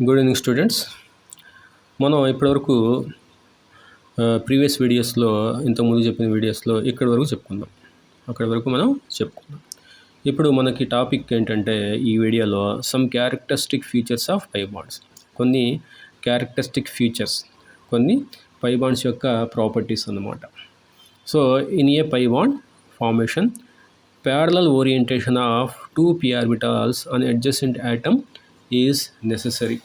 Good evening students. మనం ఇప్పటివరకు previous వీడియోస్లో ఇంతకుముందు చెప్పిన వీడియోస్లో ఇక్కడి వరకు చెప్పుకుందాం. అక్కడి వరకు మనం చెప్పుకుందాం. ఇప్పుడు మనకి టాపిక్ ఏంటంటే ఈ వీడియోలో some characteristic features of pi bonds. కొన్ని క్యారెక్టరిస్టిక్ ఫీచర్స్, కొన్ని పై బాండ్స్ యొక్క ప్రాపర్టీస్ అన్నమాట. So in a pi bond formation, parallel orientation of two p orbitals on adjacent atom is necessary.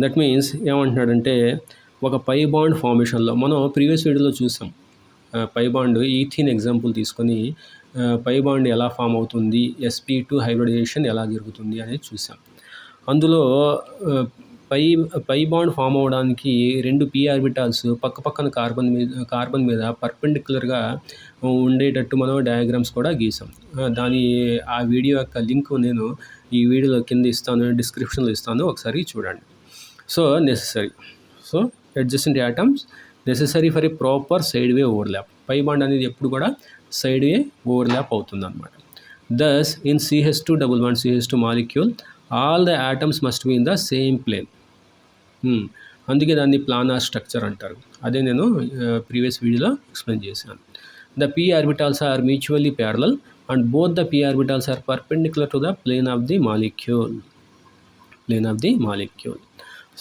That means ఏమంటున్నాడంటే ఒక పై bond ఫార్మేషన్లో మనం previous వీడియోలో చూసాం. పై bond ethene example తీసుకొని పై బాండ్ ఎలా ఫామ్ అవుతుంది, sp2 హైబ్రిడైజేషన్ ఎలా జరుగుతుంది అనేది చూసాం. అందులో పై బాండ్ ఫామ్ అవడానికి రెండు p ఆర్బిటాల్స్ పక్కపక్కన కార్బన్ మీద పర్పెండిక్యులర్గా ఉండేటట్టు మనం డయాగ్రామ్స్ కూడా గీసాం. ఆ వీడియో యొక్క లింక్ నేను ఈ వీడియోలో కింద ఇస్తాను, డిస్క్రిప్షన్లో ఇస్తాను, ఒకసారి చూడండి. So adjacent atoms necessary for a proper side way overlap. Pi bond అనేది ఎప్పుడు కూడా సైడ్ వే ఓవర్లాప్ అవుతుంది అనమాట. Thus in CH2 double bond CH2 molecule all the atoms must be in the same plane. అందుకే దాన్ని planar structure అంటారు. అదే నేను ప్రీవియస్ వీడియోలో ఎక్స్ప్లెయిన్ చేశాను. The p orbitals are mutually parallel and both the p orbitals are perpendicular to the plane of the molecule.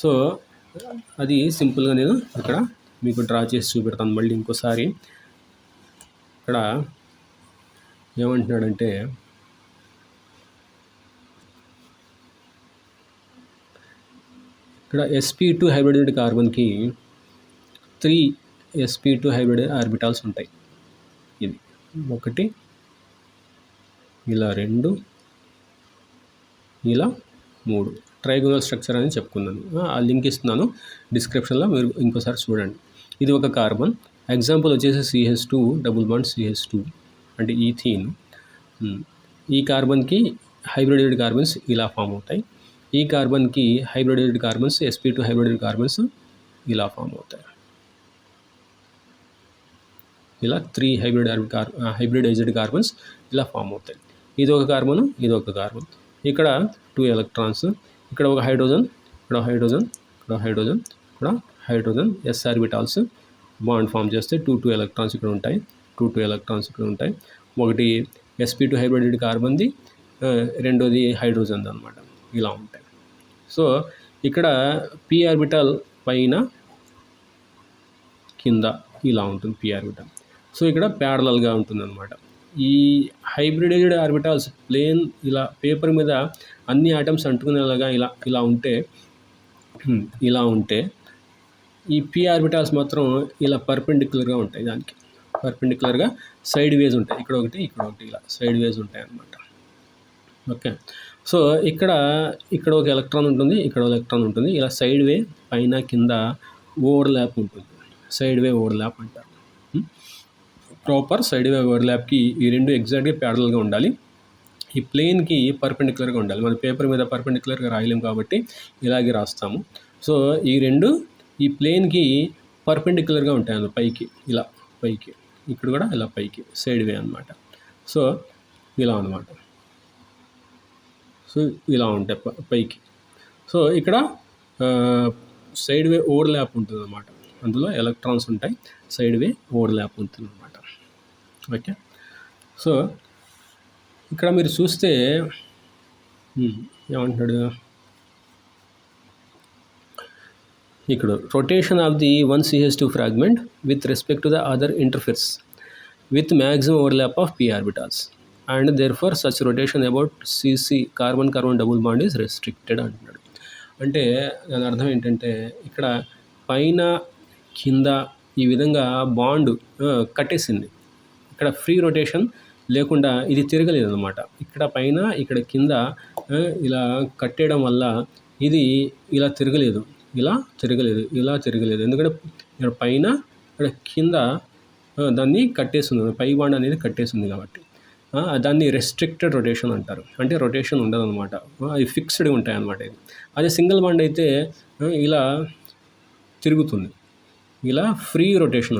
So అది సింపుల్గా నేను ఇక్కడ మీకు డ్రా చేసి చూపెడతాను. మళ్ళీ ఇంకోసారి ఇక్కడ ఏమంటున్నాడంటే ఇక్కడ sp2 hybridised కార్బన్కి 3 sp2 hybrid orbitals ఉంటాయి. ఇది ఒకటి, ఇలా రెండు, ఇలా మూడు, ట్రైగోనల్ స్ట్రక్చర్ అని చెప్పుకున్నాను. ఆ లింక్ ఇస్తున్నాను డిస్క్రిప్షన్లో, మీరు ఇంకోసారి చూడండి. ఇది ఒక కార్బన్ ఎగ్జాంపుల్ వచ్చేసి CH2 డబుల్ బాండ్ CH2 అంటే ఈథీన్. ఈ కార్బన్కి హైబ్రిడైజ్డ్ కార్బన్స్ ఇలా ఫామ్ అవుతాయి. ఈ కార్బన్కి hybridized carbons sp2 hybridized carbons ఇలా ఫామ్ అవుతాయి. ఇలా 3 హైబ్రిడైజ్డ్ కార్బన్స్ ఇలా ఫామ్ అవుతాయి. ఇది ఒక కార్బన్, ఇది ఒక కార్బన్. ఇక్కడ 2 ఎలక్ట్రాన్స్, ఇక్కడ ఒక హైడ్రోజన్, ఇక్కడ హైడ్రోజన్, ఇక్కడ హైడ్రోజన్, ఇక్కడ hydrogen, s orbitals bond form చేస్తే 2 ఎలక్ట్రాన్స్ ఇక్కడ ఉంటాయి, 2 ఎలక్ట్రాన్స్ ఇక్కడ ఉంటాయి. ఒకటి sp2 హైబ్రిడైజ్డ్ కార్బన్ది, రెండోది హైడ్రోజన్ అనమాట. ఇలా ఉంటాయి. సో ఇక్కడ p ఆర్బిటాల్ పైన కింద ఇలా ఉంటుంది p ఆర్బిటాల్. సో ఇక్కడ ప్యారలల్గా ఉంటుందన్నమాట. ఈ హైబ్రిడైజ్డ్ ఆర్బిటాల్స్ ప్లేన్ ఇలా పేపర్ మీద అన్ని ఆటమ్స్ అంటుకునేలాగా ఇలా ఉంటే ఈ p ఆర్బిటాల్స్ మాత్రం ఇలా పర్పెండిక్యులర్గా ఉంటాయి. దానికి పర్పెండిక్యులర్గా సైడ్ వేస్ ఉంటాయి. ఇక్కడ ఒకటి, ఇక్కడ ఒకటి, ఇలా సైడ్ వేస్ ఉంటాయి అన్నమాట. ఓకే. సో ఇక్కడ ఒక ఎలక్ట్రాన్ ఉంటుంది, ఇక్కడ ఒక ఎలక్ట్రాన్ ఉంటుంది. ఇలా సైడ్ వే పైన కింద ఓవర్లాప్ ఉంటుంది. సైడ్ వే ఓవర్లాప్ అంటారు. ప్రాపర్ సైడ్ వే ఓవర్లాప్కి ఈ రెండు ఎగ్జాక్ట్గా ప్యారలల్గా ఉండాలి. ఈ ప్లేన్కి పర్పెండిక్యులర్గా ఉండాలి. మన పేపర్ మీద పర్పెండిక్యులర్గా రాయలేము కాబట్టి ఇలాగే రాస్తాము. సో ఈ రెండు ఈ ప్లేన్కి పర్పెండిక్యులర్గా ఉంటాయి అన్నమాట. పైకి ఇలా, పైకి ఇక్కడ కూడా ఇలా పైకి సైడ్ వే అనమాట. సో ఇలా అనమాట. సో ఇలా ఉంటాయి పైకి. సో ఇక్కడ సైడ్ వే ఓవర్లాప్ ఉంటుంది అన్నమాట. అందులో ఎలక్ట్రాన్స్ ఉంటాయి, సైడ్ వే ఓవర్లాప్ ఉంటుంది అన్నమాట. ఓకే. సో ఇక్కడ మీరు చూస్తే ఏమంటున్నాడు, ఇక్కడ rotation of the 1 CH2 fragment with respect to the other interferes with maximum overlap of p orbitals and therefore such rotation about CC carbon double bond is restricted అంటున్నాడు. అంటే దాని అర్థం ఏంటంటే ఇక్కడ పైన కింద ఈ విధంగా బాండ్ కట్టేసింది. ఇక్కడ ఫ్రీ రొటేషన్ లేకుండా ఇది తిరగలేదు అనమాట. ఇక్కడ పైన ఇక్కడ కింద ఇలా కట్టేయడం వల్ల ఇది ఇలా తిరగలేదు, ఇలా తిరగలేదు. ఎందుకంటే ఇక్కడ పైన ఇక్కడ కింద దాన్ని కట్టేస్తుంది, పై బాండ్ అనేది కట్టేస్తుంది కాబట్టి దాన్ని రెస్ట్రిక్టెడ్ రొటేషన్ అంటారు. అంటే రొటేషన్ ఉండదు అనమాట, అవి ఫిక్స్డ్ ఉంటాయి అన్నమాట. ఇది అదే సింగిల్ బాండ్ అయితే ఇలా తిరుగుతుంది, ఇలా ఫ్రీ రొటేషన్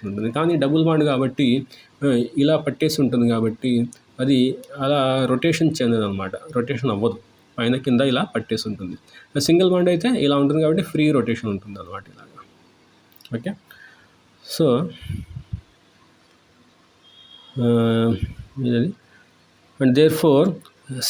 ఉంటుంది, కానీ డబుల్ బాండ్ కాబట్టి ఇలా పట్టేసి ఉంటుంది కాబట్టి అది అలా రొటేషన్ చెందదు అనమాట, రొటేషన్ అవ్వదు, పైన కింద ఇలా పట్టేసి ఉంటుంది. సింగిల్ బాండ్ అయితే ఇలా ఉంటుంది కాబట్టి ఫ్రీ రొటేషన్ ఉంటుంది అనమాట ఇలాగా. ఓకే, సో ఇది and therefore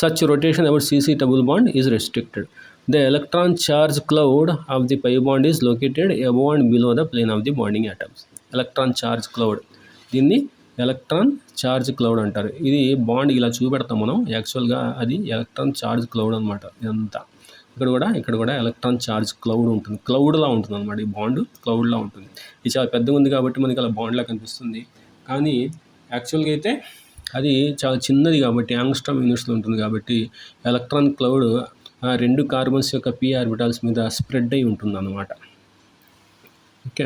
such rotation about CC double bond is restricted. The electron charge cloud of the pi bond is located above and below the plane of the bonding atoms. Electron charge cloud, దీన్ని electron charge cloud అంటారు. ఇది bond ఇలా చూపెడతాం మనం, యాక్చువల్గా అది electron charge cloud అనమాట. ఇదంతా ఇక్కడ కూడా ఎలక్ట్రాన్ ఛార్జ్ క్లౌడ్ ఉంటుంది, క్లౌడ్లా ఉంటుంది అనమాట. ఈ బాండ్ క్లౌడ్లా ఉంటుంది. ఇది చాలా పెద్దగా ఉంది కాబట్టి మనకి అలా బాండ్లా కనిపిస్తుంది, కానీ యాక్చువల్గా అయితే అది చాలా చిన్నది కాబట్టి యాంగ్స్ట్రామ్ యూనిట్స్లో ఉంటుంది కాబట్టి ఎలక్ట్రాన్ క్లౌడ్ ఆ రెండు కార్బన్స్ యొక్క పీ ఆర్బిటాల్స్ మీద స్ప్రెడ్ అయి ఉంటుంది అన్నమాట. Okay,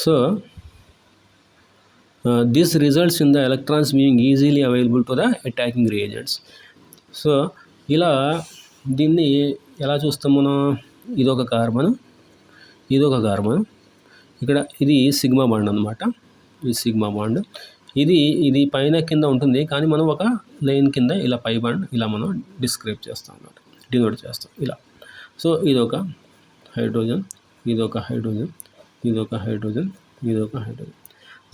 so this results in the electrons being easily available to the attacking reagents. So ఇలా దీన్ని ఎలా చూస్తాం మనం, ఇదొక కార్బన్, ఇక్కడ ఇది సిగ్మా బాండ్ అనమాట. ఇది సిగ్మా బాండ్, ఇది పైన కింద ఉంటుంది, కానీ మనం ఒక లైన్ కింద ఇలా పై బాండ్ ఇలా మనం డిస్క్రైబ్ చేస్తాం అన్నమాట, డినోట్ చేస్తాం ఇలా. సో ఇదొక హైడ్రోజన్, ఇదొక హైడ్రోజన్.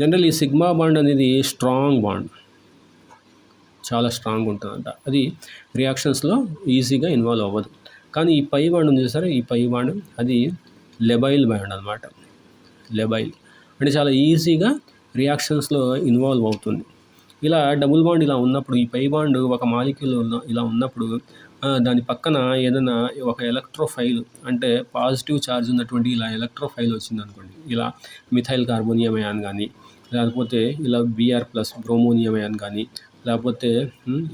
జనరల్ ఈ సిగ్మా బాండ్ అనేది స్ట్రాంగ్ బాండ్, చాలా స్ట్రాంగ్ ఉంటుందంట. అది రియాక్షన్స్లో ఈజీగా ఇన్వాల్వ్ అవ్వదు. కానీ ఈ పై బాండ్ ఉంది సరే, ఈ పై బాండ్ అది లెబైల్ బాండ్ అనమాట. లెబైల్ అంటే చాలా ఈజీగా రియాక్షన్స్లో ఇన్వాల్వ్ అవుతుంది. ఇలా డబుల్ బాండ్ ఇలా ఉన్నప్పుడు, ఈ పై బాండ్ ఒక మాలిక్యూల్ ఇలా ఉన్నప్పుడు దాని పక్కన ఏదైనా ఒక ఎలక్ట్రోఫైల్ అంటే పాజిటివ్ ఛార్జ్ ఉన్నటువంటి ఇలా ఎలక్ట్రోఫైల్ వచ్చింది అనుకోండి, ఇలా మిథైల్ కార్బోనియం అయాన్ కానీ, లేకపోతే ఇలా Br+ బ్రోమోనియం అయాన్ కానీ, లేకపోతే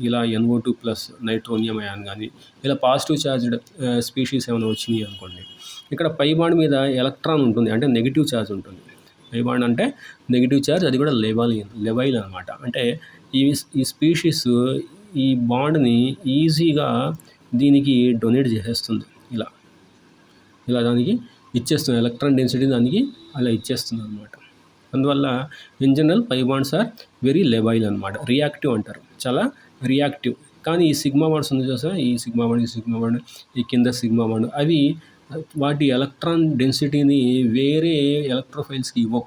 ఇలా NO2+ నైట్రోనియం అయాన్ కానీ, ఇలా పాజిటివ్ ఛార్జ్డ్ స్పీషీస్ ఏమైనా వచ్చినాయి అనుకోండి, ఇక్కడ పై బాండ్ మీద ఎలక్ట్రాన్ ఉంటుంది, అంటే నెగిటివ్ ఛార్జ్ ఉంటుంది. పై బాండ్ అంటే నెగిటివ్ ఛార్జ్, అది కూడా లెవైల్ అనమాట. అంటే ఈ స్పీషీస్ ఈ బాండ్ని ఈజీగా దీనికి డొనేట్ చేసేస్తుంది, ఇలా దానికి ఇచ్చేస్తుంది, ఎలక్ట్రాన్ డెన్సిటీ దానికి అలా ఇచ్చేస్తుంది అనమాట. అందువల్ల in general pi bonds are very లెవైల్ అనమాట, రియాక్టివ్ అంటారు, చాలా రియాక్టివ్. కానీ ఈ సిగ్మా బాండ్స్ ఉంది చూసా, ఈ సిగ్మా బాండ్, ఈ కింద సిగ్మా బాండ్, అవి వాటి ఎలక్ట్రాన్ డెన్సిటీని వేరే ఎలక్ట్రోఫైల్స్కి ఇవ్వవు,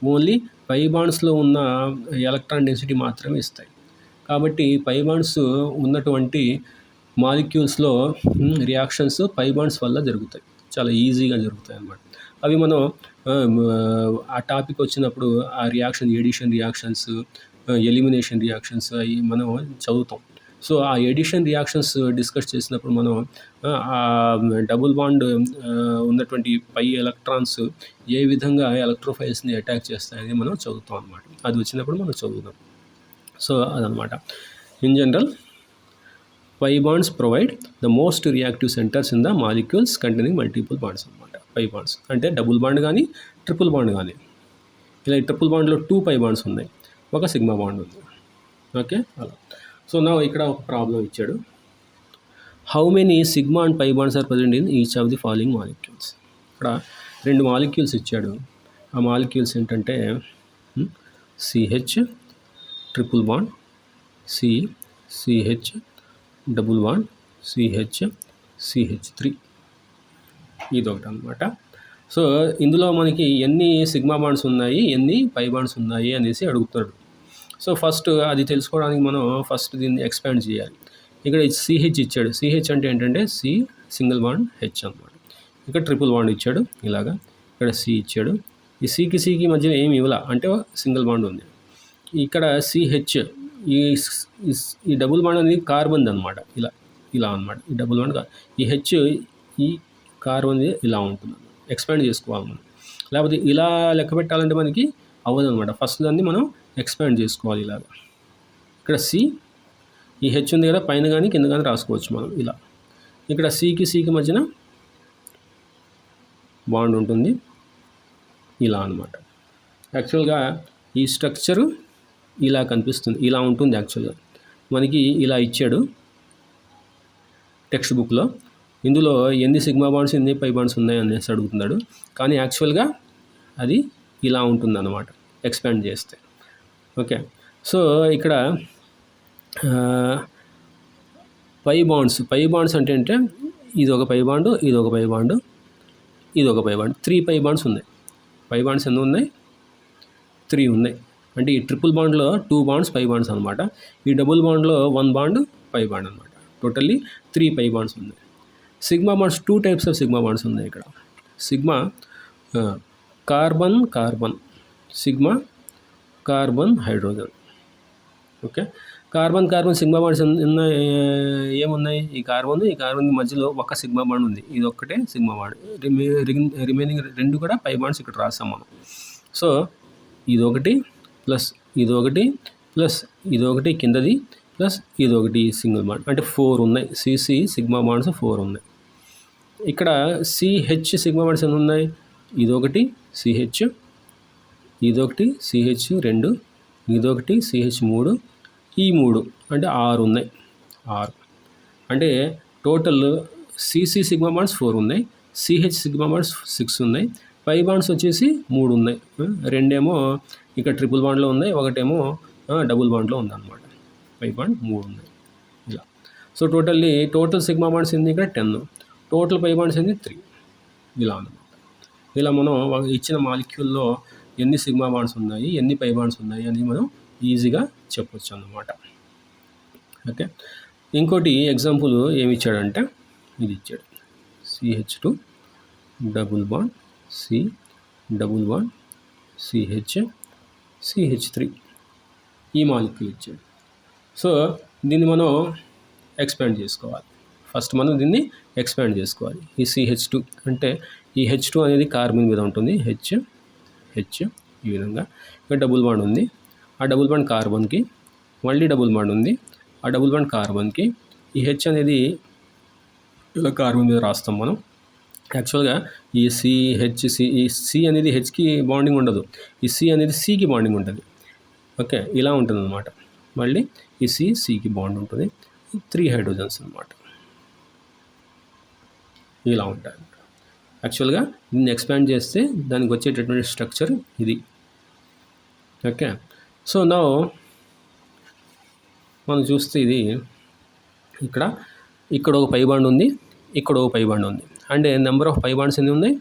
ఓన్లీ పై బాండ్స్లో ఉన్న ఎలక్ట్రాన్ డెన్సిటీ మాత్రమే ఇస్తాయి. కాబట్టి పై బాండ్స్ ఉన్నటువంటి మాలిక్యూల్స్లో రియాక్షన్స్ పై బాండ్స్ వల్ల జరుగుతాయి, చాలా ఈజీగా జరుగుతాయి అన్నమాట. అవి మనం ఆ టాపిక్ వచ్చినప్పుడు ఆ reaction, addition reactions, elimination reactions అవి మనం చదువుతాం. సో ఆ ఎడిషన్ రియాక్షన్స్ డిస్కస్ చేసినప్పుడు మనం ఆ డబుల్ బాండ్ ఉన్నటువంటి పై ఎలక్ట్రాన్స్ ఏ విధంగా ఎలక్ట్రోఫైల్స్ని అటాక్ చేస్తాయని మనం చదువుతాం అన్నమాట. అది వచ్చినప్పుడు మనం చదువుతాం. సో అదనమాట. In general pi bonds provide the most reactive centres in the molecules containing multiple bonds అనమాట. పై బాండ్స్ అంటే డబుల్ బాండ్ కానీ ట్రిపుల్ బాండ్ కానీ, ఇలా ట్రిపుల్ బాండ్లో 2 పై బాండ్స్ ఉన్నాయి, ఒక సిగ్మా బాండ్ ఉంది. ఓకే, అలా. సో నా ఇక్కడ ఒక ప్రాబ్లం ఇచ్చాడు, how many sigma and pi bonds are present in each of the following molecules. ఇక్కడ 2 మాలిక్యూల్స్ ఇచ్చాడు. ఆ మాలిక్యూల్స్ ఏంటంటే CH triple bond, CH double bond, CH3, ఇదొకటి అనమాట. సో ఇందులో మనకి ఎన్ని సిగ్మా బాండ్స్ ఉన్నాయి, ఎన్ని పై బాండ్స్ ఉన్నాయి అనేసి అడుగుతాడు. సో ఫస్ట్ అది తెలుసుకోవడానికి మనం ఫస్ట్ దీన్ని ఎక్స్పాండ్ చేయాలి. ఇక్కడ CH ఇచ్చాడు, CH అంటే ఏంటంటే C సింగిల్ బాండ్ H అనమాట. ఇక్కడ ట్రిపుల్ బాండ్ ఇచ్చాడు ఇలాగా, ఇక్కడ C ఇచ్చాడు. ఈ Cకి మధ్యన ఏమి ఇవ్వాల అంటే సింగిల్ బాండ్ ఉంది. ఇక్కడ CH ఈ డబుల్ బాండ్ అనేది కార్బన్ అనమాట, ఇలా అనమాట. ఈ డబుల్ బాండ్ ఈ H ఈ కార్బన్ ఇలా ఉంటుంది, ఎక్స్పాండ్ చేసుకోవాలి మనం. లేకపోతే ఇలా లెక్క పెట్టాలంటే మనకి అవ్వదు అనమాట. ఫస్ట్ దాన్ని మనం ఎక్స్పాండ్ చేసుకోవాలి ఇలాగా. ఇక్కడ C ఈ H ఉంది కదా, పైన కానీ కింద కానీ రాసుకోవచ్చు మనం ఇలా. ఇక్కడ Cకి మధ్యన బాండ్ ఉంటుంది ఇలా అనమాట. యాక్చువల్గా ఈ స్ట్రక్చరు ఇలా కనిపిస్తుంది, ఇలా ఉంటుంది. యాక్చువల్గా మనకి ఇలా ఇచ్చాడు టెక్స్ట్ బుక్లో. ఇందులో ఎన్ని సిగ్మా బాండ్స్, ఎన్ని పై బాండ్స్ ఉన్నాయి అనేసి అడుగుతున్నాడు. కానీ యాక్చువల్గా అది ఇలా ఉంటుంది అన్నమాట ఎక్స్పాండ్ చేస్తే. ఓకే, సో ఇక్కడ పై బాండ్స్ అంటే ఇది ఒక పై బాండు, ఇది ఒక పై బాండు, ఇది ఒక పై బాండ్, 3 పై బాండ్స్ ఉన్నాయి. పై బాండ్స్ ఎన్ని ఉన్నాయి? 3 ఉన్నాయి. అంటే ఈ ట్రిపుల్ బాండ్లో 2 బాండ్స్ పై బాండ్స్ అనమాట. ఈ డబుల్ బాండ్లో 1 బాండ్ పై బాండ్ అనమాట. టోటల్లీ 3 పై బాండ్స్ ఉన్నాయి. Sigma bonds 2 types of sigma bonds ఉన్నాయి ఇక్కడ. Sigma carbon, sigma carbon hydrogen. Okay, carbon sigma bonds ఏమున్నాయి? ఈ కార్బన్ మధ్యలో ఒక సిగ్మా బాండ్ ఉంది. ఇది ఒక్కటే సిగ్మా బాండ్. రిమైనింగ్ 2 కూడా పై బాండ్స్ ఇక్కడ రాస్తాం మనం. సో ఇదొకటి ప్లస్ ఇదొకటి ప్లస్ ఇదొకటి కిందది ప్లస్ ఇదొకటి సింగిల్ బాండ్, అంటే 4 ఉన్నాయి. సిసి సిగ్మా బాండ్స్ 4 ఉన్నాయి. ఇక్కడ సిహెచ్ సిగ్మా బాండ్స్ ఎన్ని ఉన్నాయి? ఇదొకటి సిహెచ్, ఇదొకటి సిహెచ్ 2, ఇదొకటి సిహెచ్ 3, ఈ 3 అంటే 6 ఉన్నాయి. 6 అంటే టోటల్ సిసి సిగ్మా బాండ్స్ 4 ఉన్నాయి, సిహెచ్ సిగ్మా బాండ్స్ 6 ఉన్నాయి, పై బాండ్స్ వచ్చేసి 3 ఉన్నాయి. 2 ఏమో ఇక్కడ ట్రిపుల్ బాండ్లో ఉన్నాయి, ఒకటేమో డబుల్ బాండ్లో ఉందన్నమాట. పై బాండ్ 3 ఉన్నాయి ఇలా. సో టోటల్ సిగ్మా బాండ్స్ ఏంది ఇక్కడ 10, టోటల్ పై బాండ్స్ ఏంది 3. ఇలా అన్నమాట. ఇలా మనం ఇచ్చిన మాలిక్యూల్లో ఎన్ని సిగ్మా బాండ్స్ ఉన్నాయి, ఎన్ని పై బాండ్స్ ఉన్నాయి అని మనం ఈజీగా చెప్పొచ్చు అన్నమాట. ఓకే, ఇంకోటి ఎగ్జాంపుల్ ఏమి ఇచ్చాడంటే ఇది ఇచ్చాడు. CH2 double bond C double bond CH3 ఈ మాలిక్యూల్ ఇచ్చాడు. సో దీన్ని మనం ఎక్స్పాండ్ చేసుకోవాలి. ఫస్ట్ మనం దీన్ని ఎక్స్పాండ్ చేసుకోవాలి. ఈ CH2 అంటే ఈ H2 అనేది కార్బన్ మీద ఉంటుంది. H ఈ విధంగా ఇక్కడ డబుల్ బాండ్ ఉంది. ఆ డబుల్ బాండ్ కార్బన్కి, మళ్ళీ డబుల్ బాండ్ ఉంది. ఆ డబుల్ బాండ్ కార్బన్కి, ఈ H అనేది ఇలా కార్బన్ మీద రాస్తాం మనం. యాక్చువల్గా ఈ ఈ C అనేది Hకి బాండింగ్ ఉండదు, ఈ C అనేది Cకి బాండింగ్ ఉంటుంది. ఓకే, ఇలా ఉంటుంది అనమాట. మళ్ళీ ఈ Cకి బాండ్ ఉంటుంది. 3 హైడ్రోజన్స్ అనమాట. ఇలా ఉంటాయి. యాక్చువల్గా దీన్ని ఎక్స్పాండ్ చేస్తే దానికి వచ్చేటటువంటి స్ట్రక్చర్ ఇది. ఓకే, సో నౌ మనం చూస్తే ఇది ఇక్కడ ఒక పై బాండ్ ఉంది, ఇక్కడ ఒక పై బాండ్ ఉంది. అంటే నెంబర్ ఆఫ్ పై బాండ్స్ ఎన్ని ఉన్నాయి?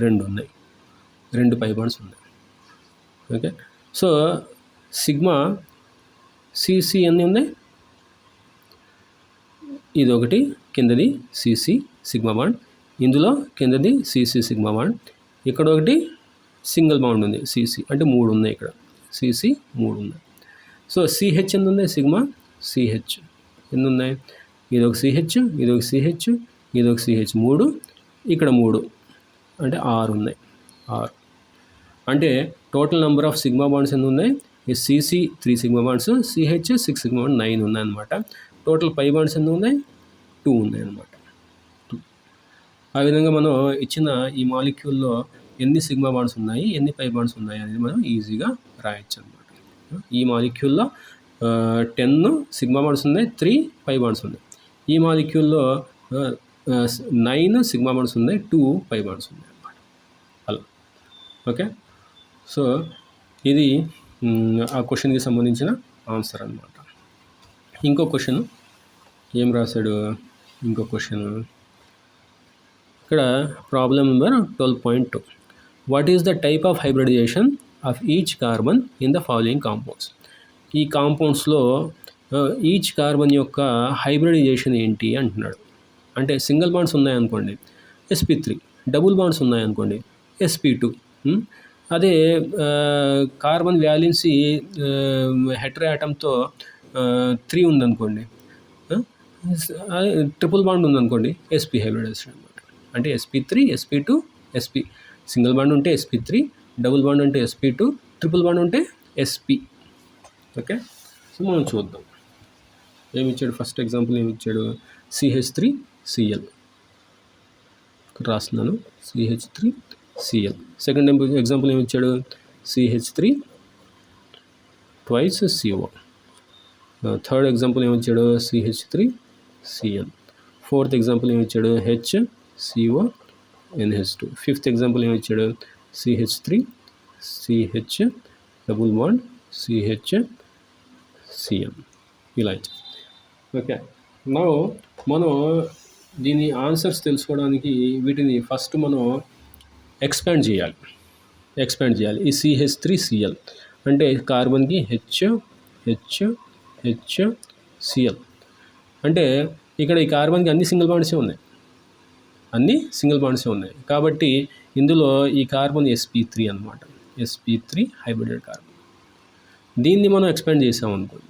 2 ఉన్నాయి. 2 పై బాండ్స్ ఉన్నాయి. ఓకే, సో సిగ్మా సిసి ఎన్ని ఉన్నాయి? ఇది ఒకటి, కిందది సిసి సిగ్మా బాండ్, ఇందులో కిందది సిసి సిగ్మా బాండ్, ఇక్కడ ఒకటి సింగిల్ బాండ్ ఉంది సిసి, అంటే 3 ఉన్నాయి. ఇక్కడ సిసి 3 ఉన్నాయి. సో సిహెచ్ ఎన్ని ఉన్నాయి? సిగ్మా సిహెచ్ ఎన్ని ఉన్నాయి? ఇది ఒక సిహెచ్, ఇది ఒక సిహెచ్, ఇది ఒక సిహెచ్ 3, ఇక్కడ 3 అంటే 6 ఉన్నాయి. 6 అంటే total number of sigma bonds ఎన్ని ఉన్నాయి? ఈ CC 3 sigma bonds, CH 6 sigma bond 9 ఉన్నాయి అనమాట. టోటల్ పై బాండ్స్ ఎన్ని ఉన్నాయి? 2 ఉన్నాయి అనమాట. 2. ఆ విధంగా మనం ఇచ్చిన ఈ మాలిక్యూల్లో ఎన్ని సిగ్మా బాండ్స్ ఉన్నాయి, ఎన్ని పై బాండ్స్ ఉన్నాయి అనేది మనం ఈజీగా రాయొచ్చు అనమాట. ఈ మాలిక్యూల్లో 10 సిగ్మా బాండ్స్ ఉన్నాయి, 3 పై బాండ్స్ ఉన్నాయి. ఈ మాలిక్యూల్లో 9 సిగ్మా బాండ్స్ ఉన్నాయి, 2 పై బాండ్స్ ఉన్నాయి అన్నమాట. అలా. ఓకే, సో ఇది ఆ క్వశ్చన్కి సంబంధించిన ఆన్సర్ అన్నమాట. ఇంకో క్వశ్చన్ ఏం రాశాడు? ఇంకో క్వశ్చన్ ఇక్కడ problem number 12.2. What is the type of hybridisation of each carbon in the following compounds? ఈ కాంపౌండ్స్లో ఈచ్ కార్బన్ యొక్క హైబ్రిడైజేషన్ ఏంటి అంటున్నాడు. అంటే సింగిల్ బాండ్స్ ఉన్నాయనుకోండి sp3, డబుల్ బాండ్స్ ఉన్నాయనుకోండి sp2. అదే కార్బన్ వ్యాలెన్సీ హెటెరోయాటమ్తో 3 ఉందనుకోండి, ట్రిపుల్ బాండ్ ఉందనుకోండి, sp హైబ్రిడైజేషన్ అనమాట. అంటే sp3 sp2 sp, single bond ఉంటే sp3, డబుల్ బాండ్ ఉంటే sp2, ట్రిపుల్ బాండ్ ఉంటే sp. ఓకే, సో మనం చూద్దాం ఏమి ఇచ్చాడు. ఫస్ట్ ఎగ్జాంపుల్ ఏమి ఇచ్చాడు? CH3Cl రాస్తున్నాను, CH3Cl. సెకండ్ ఎగ్జాంపుల్ ఏమి ఇచ్చాడు? CH3 twice CO. Third example ఏమి ఇచ్చాడు? CH3Cl. ఫోర్త్ ఎగ్జాంపుల్ ఏమి ఇచ్చాడు? HCONH2. ఫిఫ్త్ ఎగ్జాంపుల్ ఏమి ఇచ్చాడు? CH3 CH double bond CHCl. ఇలా ఇచ్చారు. ఓకే, నౌ మనం దీని ఆన్సర్స్ తెలుసుకోవడానికి వీటిని ఫస్ట్ మనం ఎక్స్పాండ్ చేయాలి. ఈ CH3Cl అంటే కార్బన్కి HCl అంటే ఇక్కడ ఈ కార్బన్కి అన్ని సింగిల్ బాండ్సే ఉన్నాయి. కాబట్టి ఇందులో ఈ కార్బన్ sp3 అనమాట, sp3 హైబ్రిడెడ్ కార్బన్. దీన్ని మనం ఎక్స్పాండ్ చేసామనుకోండి,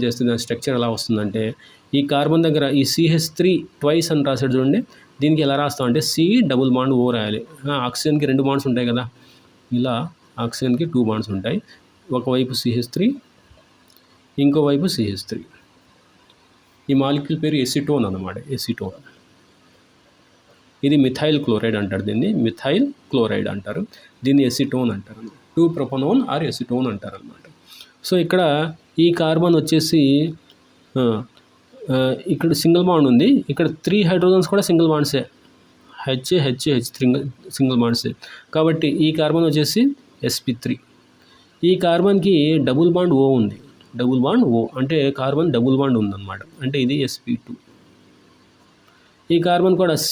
చేస్తే దాని స్ట్రక్చర్ ఎలా వస్తుందంటే, ఈ కార్బన్ దగ్గర ఈ CH3 ట్వైస్ అని రాసాడు చూడండి, దీనికి ఎలా రాస్తామంటే C డబుల్ బాండ్ O రాయాలి. ఆక్సిజన్కి 2 బాండ్స్ ఉంటాయి కదా, ఇలా ఆక్సిజన్కి 2 బాండ్స్ ఉంటాయి. ఒకవైపు CH3, ఇంకోవైపు CH3. ఈ మాలిక్యూల్ పేరు ఎసిటోన్ అన్నమాట, ఎసిటోన్. ఇది మిథైల్ క్లోరైడ్ అంటారు, దీన్ని ఎసిటోన్ అంటారు. 2-propanone ఆర్ ఎసిటోన్ అంటారు అనమాట. సో ఇక్కడ ఈ కార్బన్ వచ్చేసి ఇక్కడ సింగిల్ బాండ్ ఉంది, ఇక్కడ 3 హైడ్రోజన్స్ కూడా సింగిల్ బాండ్సే, సింగిల్ బాండ్సే. కాబట్టి ఈ కార్బన్ వచ్చేసి sp3. ఈ కార్బన్కి డబుల్ బాండ్ O ఉంది, అంటే కార్బన్ డబుల్ బాండ్ ఉందన్నమాట, అంటే ఇది sp2. ఈ కార్బన్ కూడా C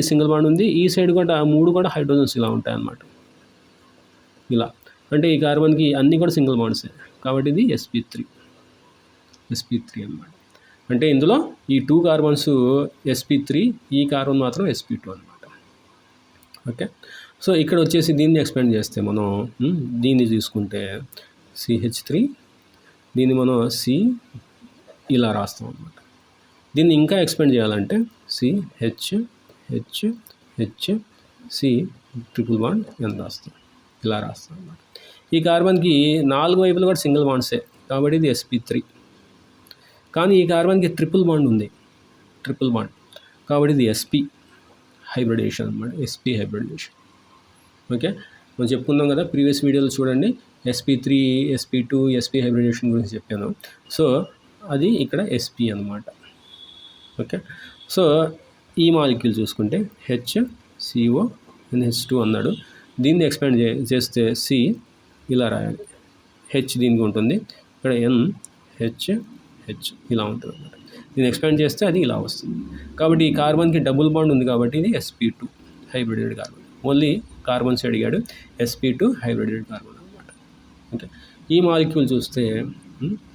సింగిల్ బాండ్ ఉంది, ఈ సైడ్ కూడా 3 కూడా హైడ్రోజన్స్ ఇలా ఉంటాయి అన్నమాట, ఇలా. అంటే ఈ కార్బన్కి అన్నీ కూడా సింగిల్ బాండ్సే, కాబట్టి ఇది sp3 అన్నమాట. అంటే ఇందులో ఈ 2 కార్బన్స్ sp3, ఈ కార్బన్ మాత్రం sp2 అన్నమాట. ఓకే, సో ఇక్కడ వచ్చేసి దీన్ని ఎక్స్పాండ్ చేస్తే మనం దీన్ని తీసుకుంటే CH3, దీన్ని మనం C ఇలా రాస్తాం అన్నమాట. దీన్ని ఇంకా ఎక్స్పాండ్ చేయాలంటే CH C ట్రిపుల్ బాండ్ ఎంత రాస్తాం, ఇలా రాస్తాం అన్నమాట. ఈ కార్బన్కి 4 వైపులు కూడా సింగిల్ బాండ్సే, కాబట్టి ఇది sp3. కానీ ఈ కార్బన్కి ట్రిపుల్ బాండ్ ఉంది, కాబట్టి ఇది sp హైబ్రిడేషన్ అన్నమాట, sp హైబ్రిడేషన్. ఓకే, మనం చెప్పుకుందాం కదా, ప్రీవియస్ వీడియోలో చూడండి, sp3, sp2, sp హైబ్రిడేషన్ గురించి చెప్పాను. సో అది ఇక్కడ sp అన్నమాట. ఓకే, సో ఈ మాలిక్యూల్ చూసుకుంటే HCONH2 అన్నాడు, దీన్ని ఎక్స్పాండ్ చేస్తే C ఇలా రాయాలి, H దీనికి ఉంటుంది, ఇక్కడ NH ఇలా ఉంటుంది అన్నమాట. దీన్ని ఎక్స్పాండ్ చేస్తే అది ఇలా వస్తుంది. కాబట్టి ఈ కార్బన్కి డబుల్ బాండ్ ఉంది, కాబట్టి ఇది sp2 హైబ్రిడెడ్ కార్బన్. ఓన్లీ కార్బన్స్ అడిగాడు, sp2 హైబ్రిడెడ్ కార్బన్ అనమాట. ఓకే, ఈ మాలిక్యూల్ చూస్తే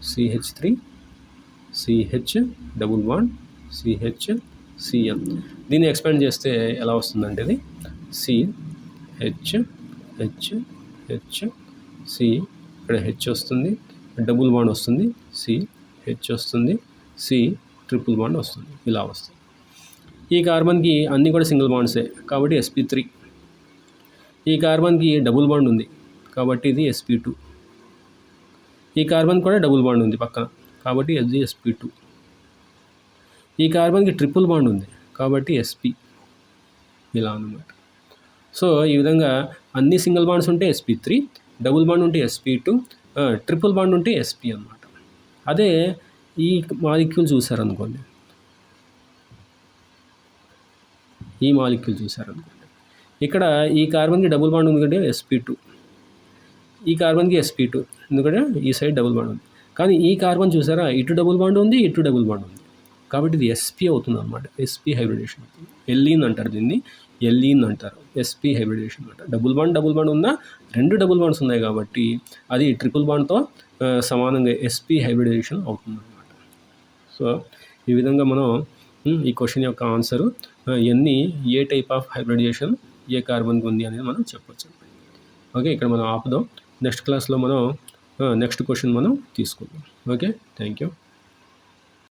CH3 CH double bond CHCl. దీన్ని ఎక్స్పాండ్ చేస్తే ఎలా వస్తుందంటే ఇది CH C, ఇక్కడ H వస్తుంది, డబుల్ బాండ్ వస్తుంది, CH వస్తుంది, C ట్రిపుల్ బాండ్ వస్తుంది, ఇలా వస్తుంది. ఈ కార్బన్కి అన్నీ కూడా సింగిల్ బాండ్సే, కాబట్టి sp3. ఈ కార్బన్కి డబుల్ బాండ్ ఉంది, కాబట్టి ఇది sp2. ఈ కార్బన్ కూడా డబుల్ బాండ్ ఉంది పక్కన, కాబట్టి ఇది sp2. ఈ కార్బన్కి ట్రిపుల్ బాండ్ ఉంది, కాబట్టి sp, ఇలా అన్నమాట. సో ఈ విధంగా అన్ని సింగిల్ బాండ్స్ ఉంటే sp3, డబుల్ బాండ్ ఉంటే sp2, ట్రిపుల్ బాండ్ ఉంటే sp అన్నమాట. అదే ఈ మాలిక్యూల్ చూసారనుకోండి, ఇక్కడ ఈ కార్బన్కి డబుల్ బాండ్ ఉంది కంటే sp2, ఈ కార్బన్కి sp2, ఎందుకంటే ఈ సైడ్ డబుల్ బాండ్ ఉంది. కానీ ఈ కార్బన్ చూసారా, ఇటు డబుల్ బాండ్ ఉంది, ఇటు డబుల్ బాండ్ ఉంది, కాబట్టి ఇది sp అవుతుంది అనమాట, sp హైబ్రిడేషన్ అవుతుంది. ఎల్లీన్ అంటారు దీన్ని, sp హైబ్రిడేషన్ అనమాట. డబుల్ బాండ్ ఉన్నా 2 డబుల్ బాండ్స్ ఉన్నాయి కాబట్టి అది ట్రిపుల్ బాండ్తో సమానంగా sp హైబ్రిడేషన్ అవుతుంది అనమాట. సో ఈ విధంగా మనం ఈ క్వశ్చన్ యొక్క ఆన్సరు ఏ టైప్ ఆఫ్ హైబ్రిడేషన్ ఏ కార్బన్కి ఉంది అనేది మనం చెప్పొచ్చు. ఓకే, ఇక్కడ మనం ఆపుదాం. నెక్స్ట్ క్లాస్లో మనం నెక్స్ట్ క్వశ్చన్ మనం తీసుకుందాం. Okay, thank you.